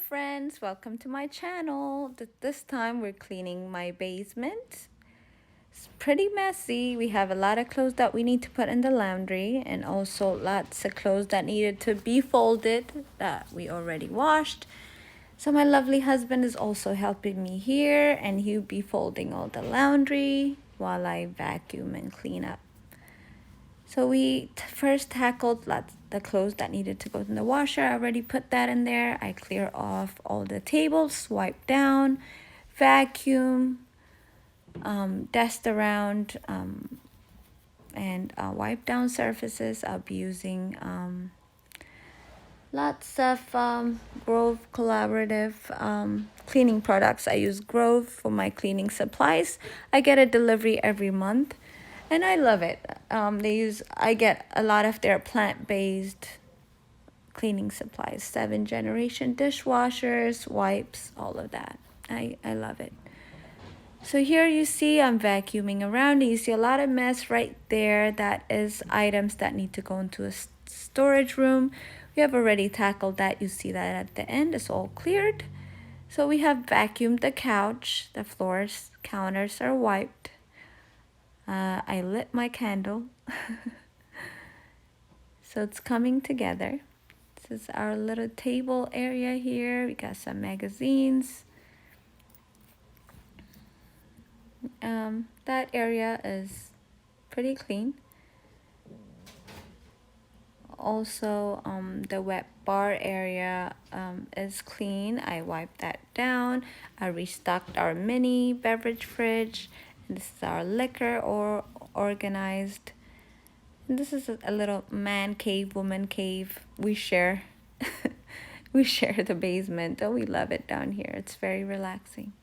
friends, welcome to my channel. This time we're cleaning my basement. It's pretty messy. We have a lot of clothes that we need to put in the laundry and also lots of clothes that needed to be folded that we already washed. So my lovely husband is also helping me here, and he'll be folding all the laundry while I vacuum and clean up. So we first tackled the clothes that needed to go in the washer. I already put that in there. I clear off all the tables, wipe down, vacuum, dust around, and wipe down surfaces. I'll be using lots of Grove collaborative cleaning products. I use Grove for my cleaning supplies. I get a delivery every month. And I love it. I get a lot of their plant-based cleaning supplies, 7th-generation dishwashers, wipes, all of that. I love it. So here you see I'm vacuuming around. You see a lot of mess right there. That is items that need to go into a storage room. We have already tackled that. You see that at the end. It's all cleared. So we have vacuumed the couch. The floors, counters are wiped. I lit my candle. So it's coming together. This is our little table area here. We got some magazines. That area is pretty clean. Also, the wet bar area is clean. I wiped that down. I restocked our mini beverage fridge. This is our liquor or organized. And this is a little man cave, woman cave. We share we share the basement. Oh, we love it down here. It's very relaxing.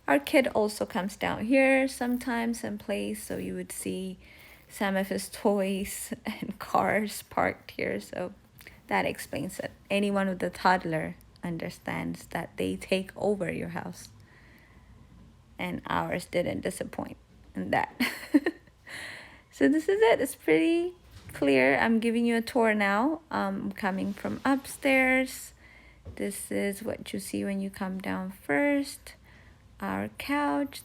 Our kid also comes down here sometimes and plays, so you would see some of his toys and cars parked here. So that explains it. Anyone with a toddler understands that they take over your house. And ours didn't disappoint in that. So this is it. It's pretty clear. I'm giving you a tour now. Coming from upstairs. This is what you see when you come down first. Our couch,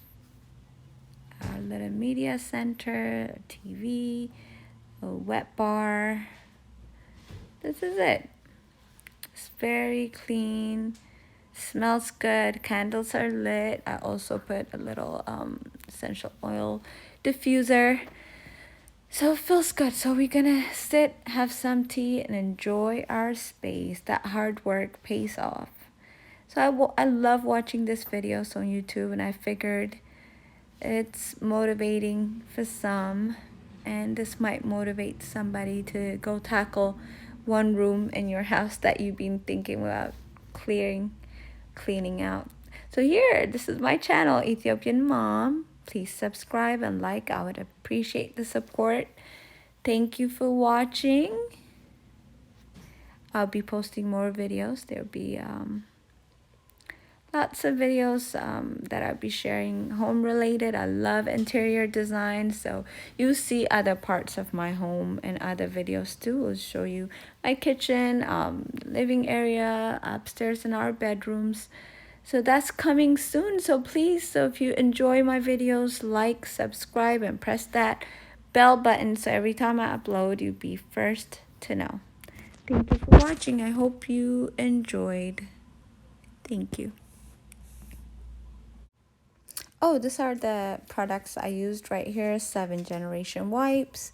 our little media center, a TV, a wet bar. This is it. It's very clean. Smells good. Candles are lit. I also put a little essential oil diffuser. So it feels good. So we're gonna sit, have some tea, and enjoy our space. That hard work pays off. So I love watching this videos on YouTube, and I figured it's motivating for some, and this might motivate somebody to go tackle one room in your house that you've been thinking about cleaning out. So here, this is my channel, Ethiopian Mom. Please subscribe and like. I would appreciate the support. Thank you for watching. I'll be posting more videos. There'll be lots of videos that I'll be sharing home related. I love interior design, so you see other parts of my home and other videos too. I'll show you my kitchen, living area, upstairs in our bedrooms. So that's coming soon. So please, if you enjoy my videos, like, subscribe, and press that bell button so every time I upload, you'll be first to know. Thank you for watching. I hope you enjoyed. Thank you. Oh, these are the products I used right here. 7th-generation wipes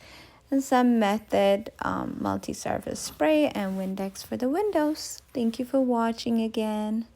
and some Method multi-surface spray and Windex for the windows. Thank you for watching again.